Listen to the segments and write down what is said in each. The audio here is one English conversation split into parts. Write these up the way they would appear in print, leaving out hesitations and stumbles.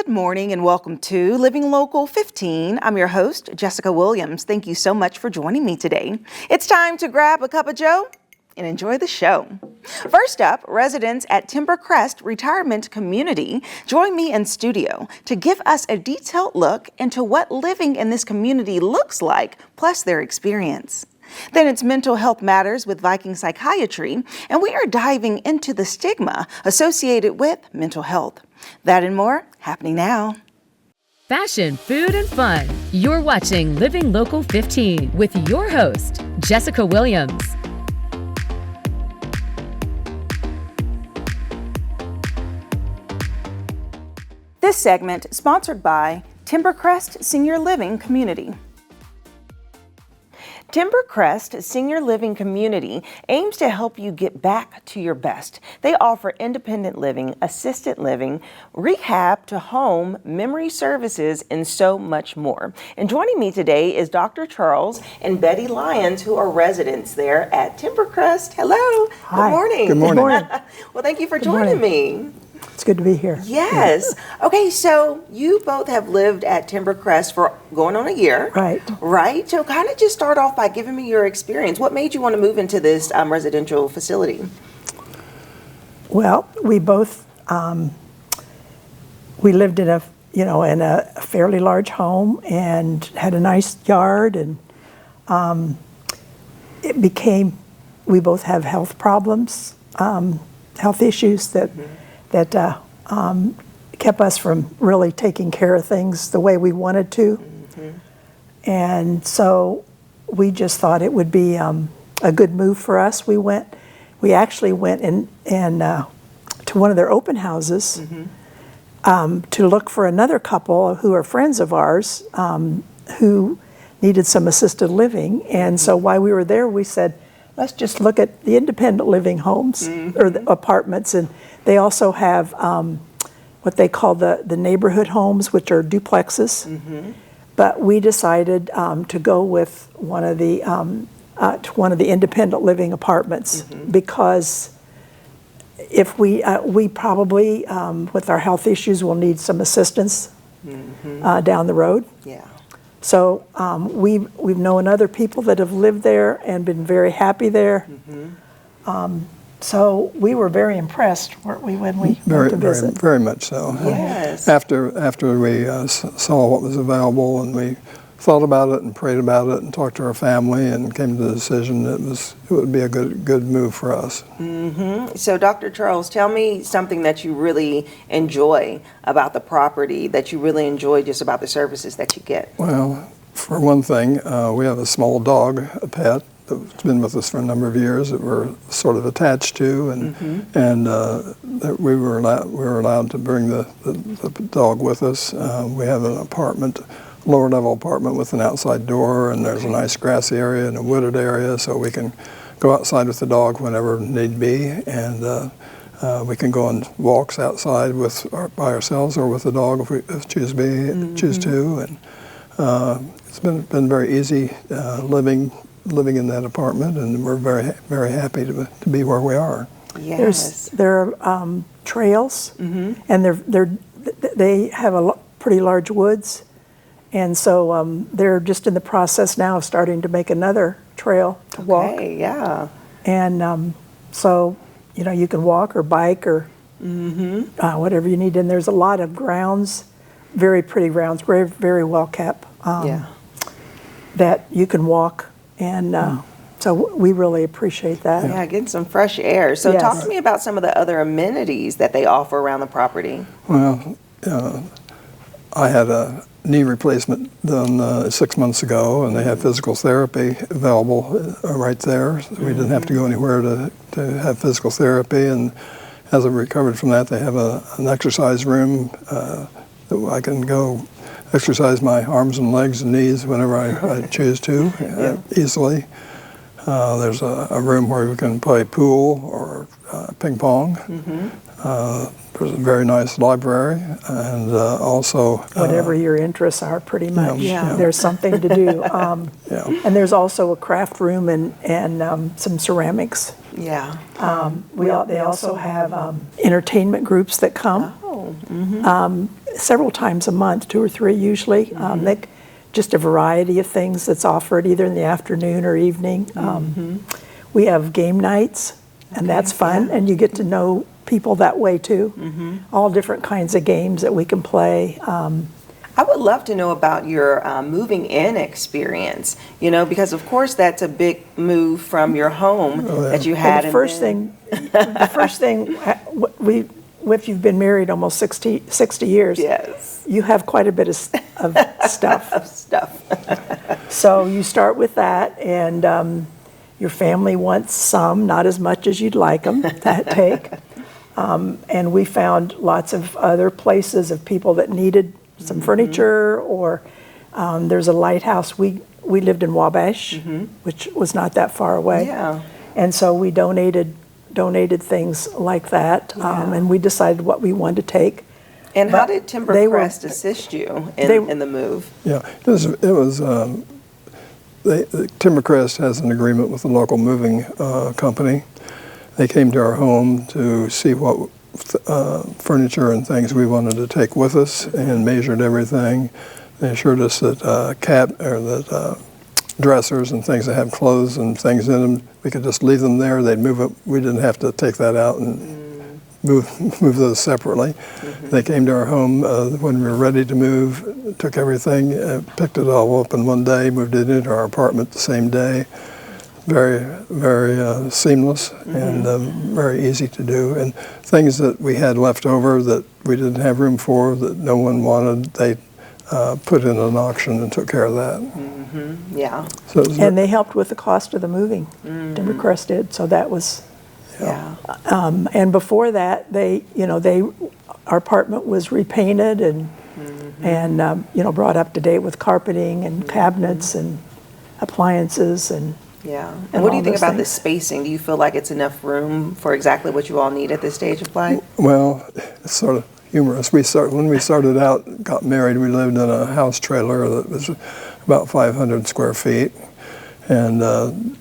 Good morning and welcome to Living Local 15. I'm your host, Jessica Williams. Thank you so much for joining me today. It's time to grab a cup of joe and enjoy the show. First up, residents at Timbercrest Retirement Community join me in studio to give us a detailed look into what living in this community looks like, plus their experience. Then it's Mental Health Matters with Viking Psychiatry, and we are diving into the stigma associated with mental health. That and more happening now. Fashion, food, and fun. You're watching Living Local 15 with your host, Jessica Williams. This segment sponsored by Timbercrest Senior Living Community. Timbercrest Senior Living Community aims to help you get back to your best. They offer independent living, assisted living, rehab to home, memory services, and so much more. And joining me today is Dr. Charles and Betty Lyons, who are residents there at Timbercrest. Hello. Hi. Good morning. Good morning. Well, thank you for joining me. It's good to be here. Yes. Okay, so you both have lived at Timbercrest for going on a year. Right. Right. So kind of just start off by giving me your experience. What made you want to move into this residential facility? Well, we both we lived in a fairly large home and had a nice yard, and we both have health problems, health issues that kept us from really taking care of things the way we wanted to. And so we just thought it would be a good move for us. We actually went in to one of their open houses to look for another couple who are friends of ours who needed some assisted living. And so while we were there, we said, let's just look at the independent living homes or the apartments. And they also have what they call the neighborhood homes, which are duplexes. But we decided to go with one of the independent living apartments because if we probably with our health issues will need some assistance down the road. Yeah. So we've known other people that have lived there and been very happy there. So we were very impressed, weren't we, when we went to visit? Very much so. Yes. After we saw what was available, and we thought about it and prayed about it and talked to our family and came to the decision that it would be a good move for us. So Dr. Charles, tell me something that you really enjoy about the property, that you really enjoy just about the services that you get. Well, for one thing, we have a small dog, a pet, that's been with us for a number of years that we're sort of attached to, and that we were allowed to bring the dog with us. We have an apartment, lower level apartment with an outside door, and there's a nice grassy area and a wooded area, so we can go outside with the dog whenever need be, and we can go on walks outside by ourselves or with the dog if we choose to, and it's been very easy living in that apartment, and we're very happy to be where we are. Yes. There are trails, and they have pretty large woods, and so they're just in the process now of starting to make another trail to walk. Okay, yeah. And so you can walk or bike or whatever you need. And there's a lot of grounds, very pretty grounds, very, very well kept, that you can walk. And so we really appreciate that. Yeah, getting some fresh air. So talk to me about some of the other amenities that they offer around the property. Well, I had a knee replacement done 6 months ago, and they have physical therapy available right there. So we didn't have to go anywhere to have physical therapy. And as I recovered from that, they have an exercise room that I can go exercise my arms and legs and knees whenever I choose to easily. There's a room where we can play pool or ping pong. There's a very nice library, and also whatever your interests are, pretty much. There's something to do. And there's also a craft room and some ceramics. Yeah. They also have entertainment groups that come. several times a month, 2 or 3 usually. Just a variety of things that's offered either in the afternoon or evening. We have game nights, and that's fun, and you get to know people that way too. All different kinds of games that we can play. I would love to know about your moving in experience, because of course that's a big move from your home that you had. The first thing, if you've been married almost 60 years, yes, you have quite a bit of stuff. So you start with that, and your family wants some, not as much as you'd like them to take. And we found lots of other places of people that needed some furniture, or there's a lighthouse. We lived in Wabash, which was not that far away. Yeah. And so we donated things like that, and we decided what we wanted to take. And how did Timbercrest assist you in the move? Yeah, Timbercrest has an agreement with the local moving company. They came to our home to see what furniture and things we wanted to take with us, and measured everything. They assured us that dressers and things that have clothes and things in them, we could just leave them there. They'd move it. We didn't have to take that out and move those separately. They came to our home when we were ready to move, took everything, picked it all up in one day, moved it into our apartment the same day. Very, very seamless and very easy to do. And things that we had left over that we didn't have room for, that no one wanted, they put in an auction and took care of that. Yeah. So and they helped with the cost of the moving. Timbercrest did, so that was. Yeah. And before that, our apartment was repainted and brought up to date with carpeting and cabinets and appliances and. Yeah. And what do you think about the spacing? Do you feel like it's enough room for exactly what you all need at this stage of life? Well, it's sort of humorous. When we started out, got married, we lived in a house trailer that was about 500 square feet. And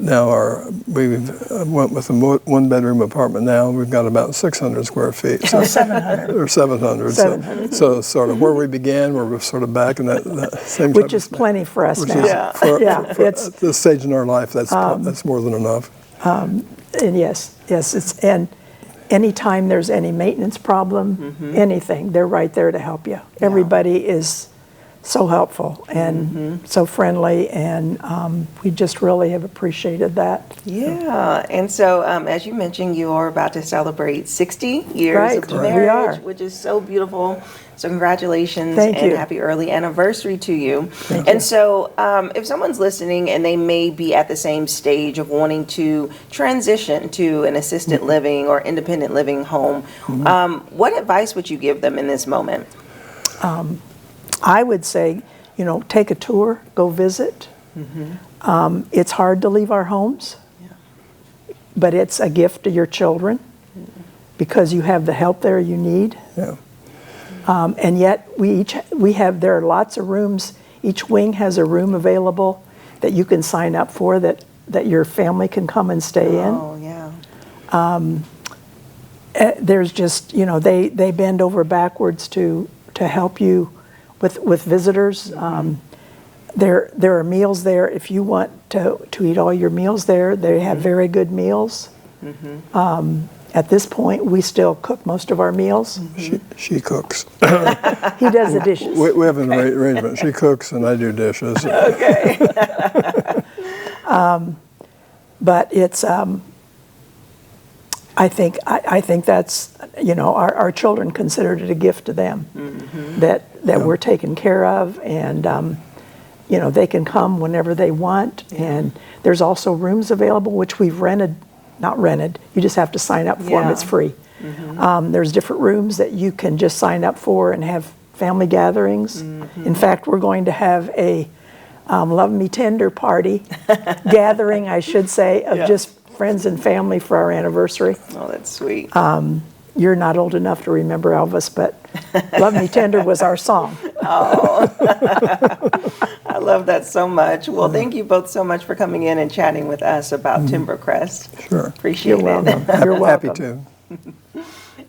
now we went with a one-bedroom apartment now. We've got about 600 square feet. So 700. Or 700. 700. So sort of where we began, we're sort of back in that same Which is plenty for us now. For at this stage in our life, that's more than enough. And yes, and anytime there's any maintenance problem, anything, they're right there to help you. Everybody is so helpful and so friendly, and we just really have appreciated that. Yeah, and so as you mentioned, you are about to celebrate 60 years of marriage, we are. which is so beautiful. So congratulations Thank and you. happy early anniversary to you. And so if someone's listening and they may be at the same stage of wanting to transition to an assisted living or independent living home, what advice would you give them in this moment? I would say, take a tour, go visit. It's hard to leave our homes, but it's a gift to your children because you have the help there you need. Yeah. And yet there are lots of rooms. Each wing has a room available that you can sign up for that your family can come and stay in. Oh, yeah. There's just, they bend over backwards to help you with visitors. There are meals there. If you want to eat all your meals there, they have very good meals. At this point, we still cook most of our meals. She cooks. He does the dishes. We have an arrangement. She cooks and I do dishes. Okay. But it's, I think that's, our children considered it a gift to them that we're taken care of, and they can come whenever they want. And there's also rooms available, which we've not rented, you just have to sign up for them, it's free. There's different rooms that you can just sign up for and have family gatherings. In fact, we're going to have a Love Me Tender party, gathering, I should say, of just friends and family for our anniversary. Oh, that's sweet. You're not old enough to remember Elvis, but Love Me Tender was our song. Oh, I love that so much. Well, thank you both so much for coming in and chatting with us about Timbercrest. Sure. Appreciate You're it. welcome. You're welcome. Happy to.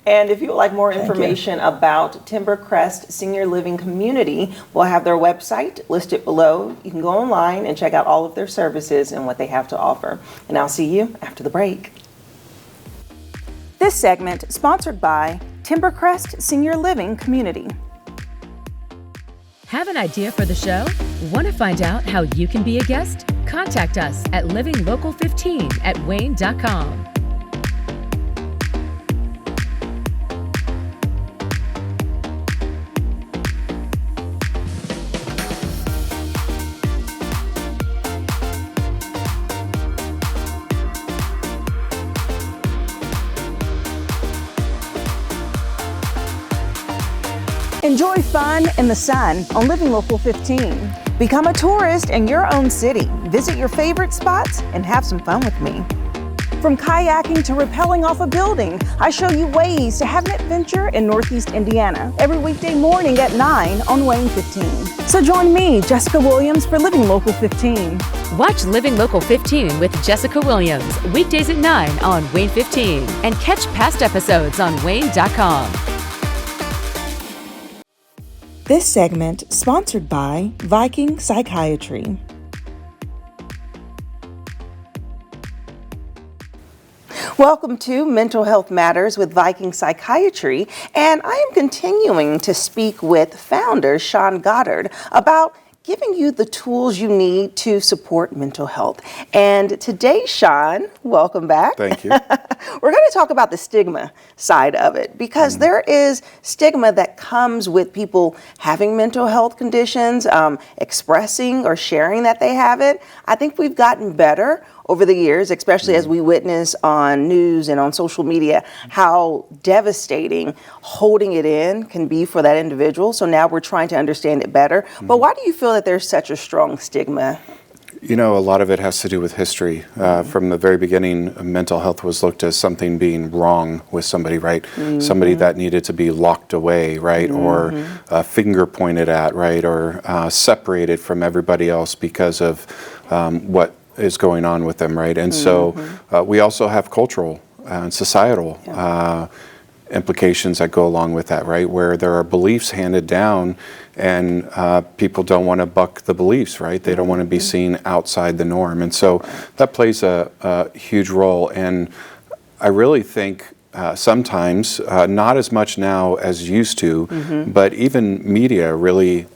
And if you would like more you. information about Timbercrest Senior Living Community, we'll have their website listed below. You can go online and check out all of their services and what they have to offer. And I'll see you after the break. This segment sponsored by Timbercrest Senior Living Community. Have an idea for the show? Want to find out how you can be a guest? Contact us at livinglocal15@wayne.com. Enjoy fun in the sun on Living Local 15. Become a tourist in your own city. Visit your favorite spots and have some fun with me. From kayaking to rappelling off a building, I show you ways to have an adventure in Northeast Indiana every weekday morning at 9 on WANE 15. So join me, Jessica Williams, for Living Local 15. Watch Living Local 15 with Jessica Williams weekdays at 9 on WANE 15 and catch past episodes on wayne.com. This segment sponsored by Viking Psychiatry. Welcome to Mental Health Matters with Viking Psychiatry, and I am continuing to speak with founder Sean Goddard about giving you the tools you need to support mental health. And today, Sean, welcome back. Thank you. We're going to talk about the stigma side of it, because there is stigma that comes with people having mental health conditions, expressing or sharing that they have it. I think we've gotten better over the years, especially as we witness on news and on social media, how devastating holding it in can be for that individual. So now we're trying to understand it better. But why do you feel that there's such a strong stigma? You know, a lot of it has to do with history. From the very beginning, mental health was looked as something being wrong with somebody, right? Somebody that needed to be locked away, right? Or finger pointed at, right? Or separated from everybody else because of what is going on with them, right? And so we also have cultural and societal implications that go along with that, right? Where there are beliefs handed down and people don't want to buck the beliefs, right? They don't want to be seen outside the norm. And so that plays a huge role. And I really think sometimes, not as much now as used to, but even media really,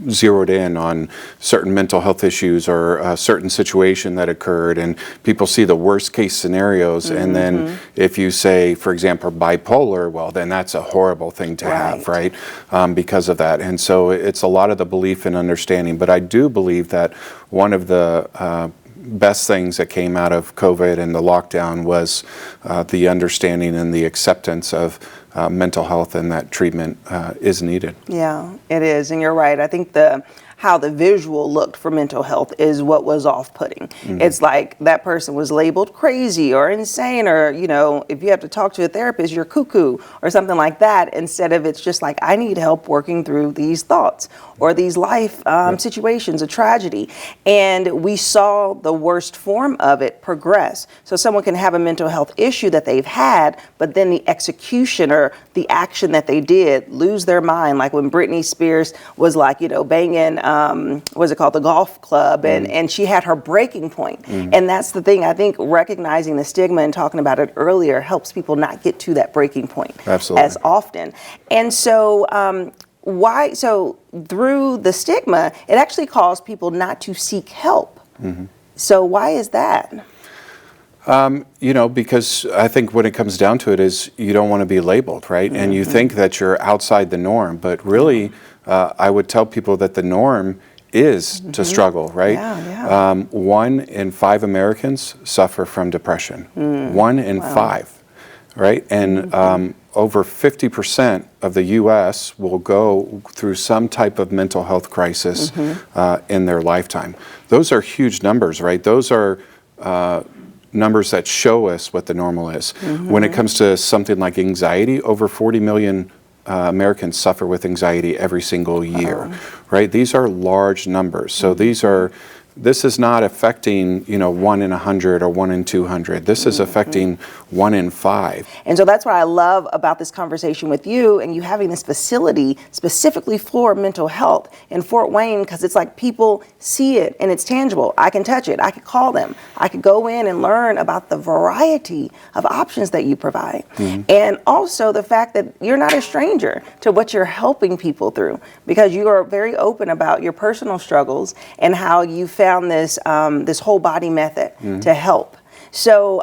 zeroed in on certain mental health issues or a certain situation that occurred, and people see the worst case scenarios, and then if you say, for example, bipolar, well, then that's a horrible thing to have, right? Because of that. And so it's a lot of the belief and understanding. But I do believe that one of the best things that came out of COVID and the lockdown was the understanding and the acceptance of mental health, and that treatment is needed. Yeah, it is, and you're right. I think how the visual looked for mental health is what was off-putting. It's like that person was labeled crazy or insane, or, if you have to talk to a therapist, you're cuckoo or something like that, instead of it's just like, I need help working through these thoughts or these life situations, a tragedy. And we saw the worst form of it progress. So someone can have a mental health issue that they've had, but then the execution or the action that they did lose their mind. Like when Britney Spears was like, banging, what's it called, the golf club, and she had her breaking point. And that's the thing, I think recognizing the stigma and talking about it earlier helps people not get to that breaking point as often. And so so through the stigma, it actually caused people not to seek help. So why is that? Because I think when it comes down to it is you don't want to be labeled, right? And you think that you're outside the norm, but really I would tell people that the norm is to struggle, right? 1 in 5 Americans suffer from depression. 1 in 5, right? And over 50% of the U.S. will go through some type of mental health crisis in their lifetime. Those are huge numbers, right? Those are numbers that show us what the normal is. When it comes to something like anxiety, over 40 million Americans suffer with anxiety every single year, right? These are large numbers. So these are this is not affecting, 1 in 100 or 1 in 200. This is affecting 1 in 5. And so that's what I love about this conversation with you and you having this facility specifically for mental health in Fort Wayne, because it's like people see it and it's tangible. I can touch it. I can call them. I could go in and learn about the variety of options that you provide. And also the fact that you're not a stranger to what you're helping people through, because you are very open about your personal struggles and how you found this whole body method to help. So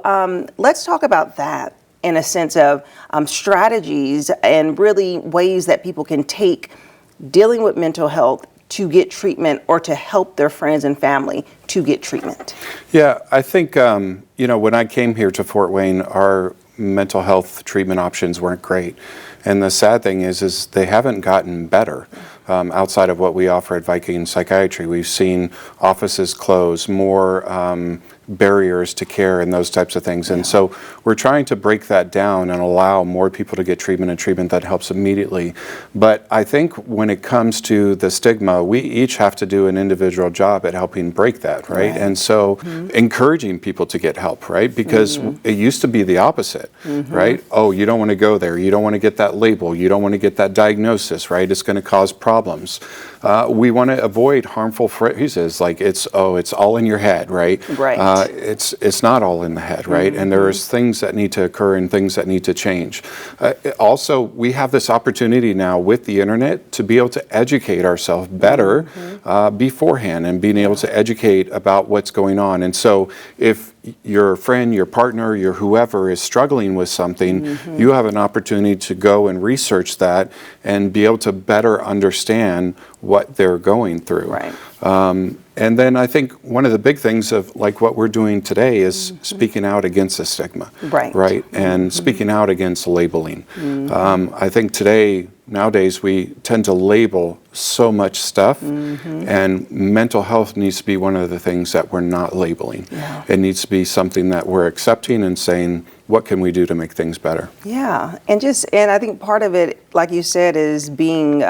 let's talk about that in a sense of strategies and really ways that people can take dealing with mental health to get treatment or to help their friends and family to get treatment. Yeah, I think, when I came here to Fort Wayne, our mental health treatment options weren't great. And the sad thing is they haven't gotten better. Outside of what we offer at Viking Psychiatry, we've seen offices close, more barriers to care and those types of things. And so we're trying to break that down and allow more people to get treatment and treatment that helps immediately. But I think when it comes to the stigma, we each have to do an individual job at helping break that, right? And so encouraging people to get help, right? Because it used to be the opposite, right? Oh, you don't want to go there. You don't want to get that label. You don't want to get that diagnosis, right? It's going to cause problems. We want to avoid harmful phrases like it's all in your head, right? Right. It's not all in the head, right? And there's things that need to occur and things that need to change. Also, we have this opportunity now with the internet to be able to educate ourselves better beforehand and being able to educate about what's going on. And so if your friend, your partner, your whoever is struggling with something, you have an opportunity to go and research that and be able to better understand what they're going through. Right. And then I think one of the big things of like what we're doing today is speaking out against the stigma. Right. And speaking out against labeling. I think nowadays we tend to label so much stuff, and mental health needs to be one of the things that we're not labeling. It needs to be something that we're accepting and saying, what can we do to make things better? Yeah, and I think part of it, like you said, is being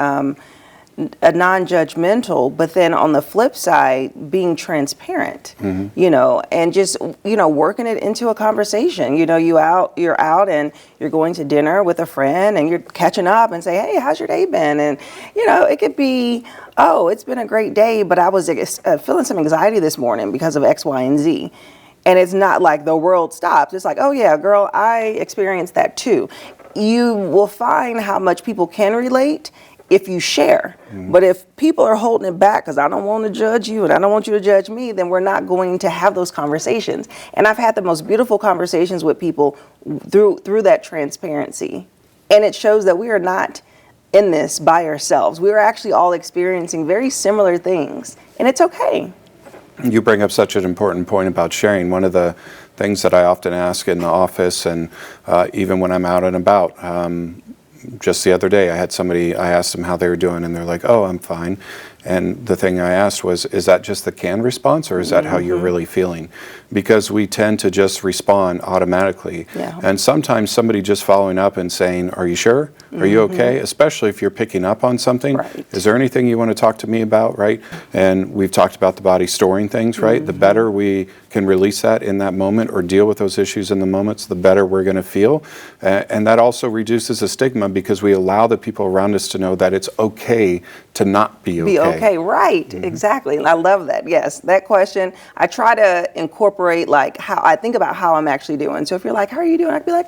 a non-judgmental, but then on the flip side, being transparent, and just, working it into a conversation. You're out and you're going to dinner with a friend and you're catching up and say, hey, how's your day been? And, it could be, oh, it's been a great day, but I was feeling some anxiety this morning because of X, Y, and Z. And it's not like the world stops. It's like, oh yeah, girl, I experienced that too. You will find how much people can relate if you share. But if people are holding it back because I don't want to judge you and I don't want you to judge me, then we're not going to have those conversations. And I've had the most beautiful conversations with people through that transparency. And it shows that we are not in this by ourselves. We are actually all experiencing very similar things, and it's okay. You bring up such an important point about sharing. One of the things that I often ask in the office and even when I'm out and about, just the other day, I asked them how they were doing, and they're like, oh, I'm fine. And the thing I asked was, is that just the canned response, or is that how you're really feeling? Because we tend to just respond automatically. And sometimes somebody just following up and saying, are you sure? Are you okay? Especially if you're picking up on something. Is there anything you want to talk to me about, right? And we've talked about the body storing things, right? The better we can release that in that moment or deal with those issues in the moments, the better we're going to feel. And that also reduces the stigma because we allow the people around us to know that it's okay to not be okay. Okay, right, exactly. And I love that. Yes, that question, I try to incorporate like how I think about how I'm actually doing. So if you're like, how are you doing? I'd be like,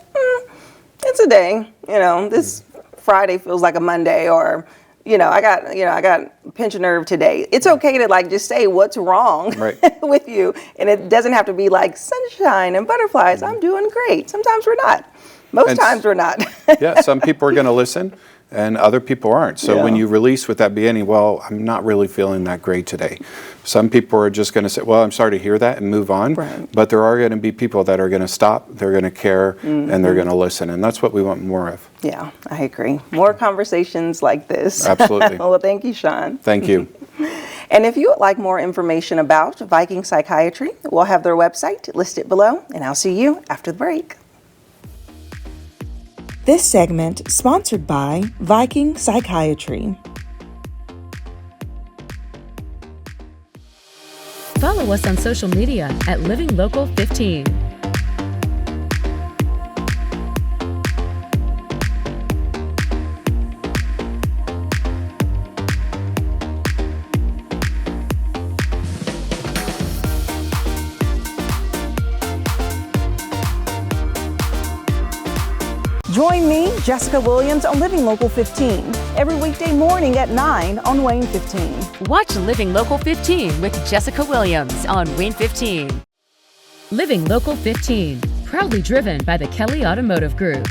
it's a day. This Friday feels like a Monday, or I got pinch a nerve today. It's okay to like just say what's wrong with you, and it doesn't have to be like sunshine and butterflies. I'm doing great. Sometimes we're not. Most times we're not. Some people are going to listen and other people aren't. So when you release with that beginning, well, I'm not really feeling that great today. Some people are just going to say, well, I'm sorry to hear that, and move on. But there are going to be people that are going to stop, they're going to care, and they're going to listen. And that's what we want more of. Yeah, I agree. More conversations like this. Absolutely. Well, thank you, Sean. Thank you. And if you would like more information about Viking Psychiatry, we'll have their website listed below, and I'll see you after the break. This segment sponsored by Viking Psychiatry. follow us on social media at Living Local 15. Join me, Jessica Williams, on Living Local 15 every weekday morning at 9 on WANE 15. Watch Living Local 15 with Jessica Williams on WANE 15. Living Local 15, proudly driven by the Kelly Automotive Group.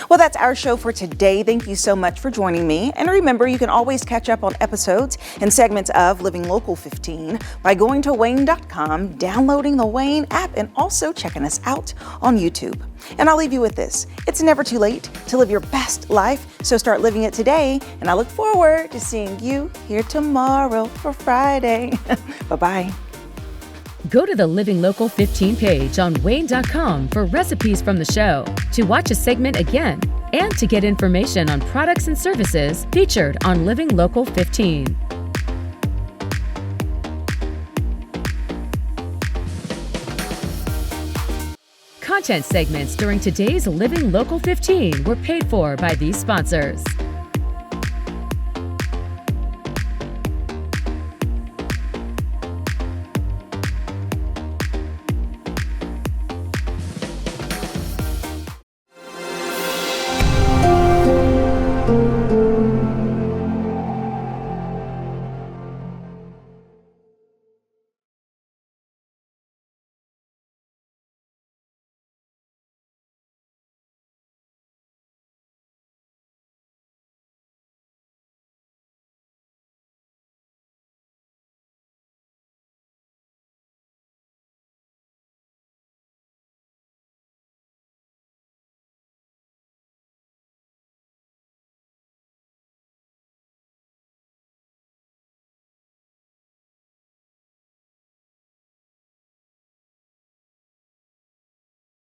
Well, that's our show for today. Thank you so much for joining me. And remember, you can always catch up on episodes and segments of Living Local 15 by going to WANE.com, downloading the WANE app, and also checking us out on YouTube. And I'll leave you with this. It's never too late to live your best life, so start living it today. And I look forward to seeing you here tomorrow for Friday. Bye-bye. Go to the Living Local 15 page on WANE.com for recipes from the show, to watch a segment again, and to get information on products and services featured on Living Local 15. Content segments during today's Living Local 15 were paid for by these sponsors.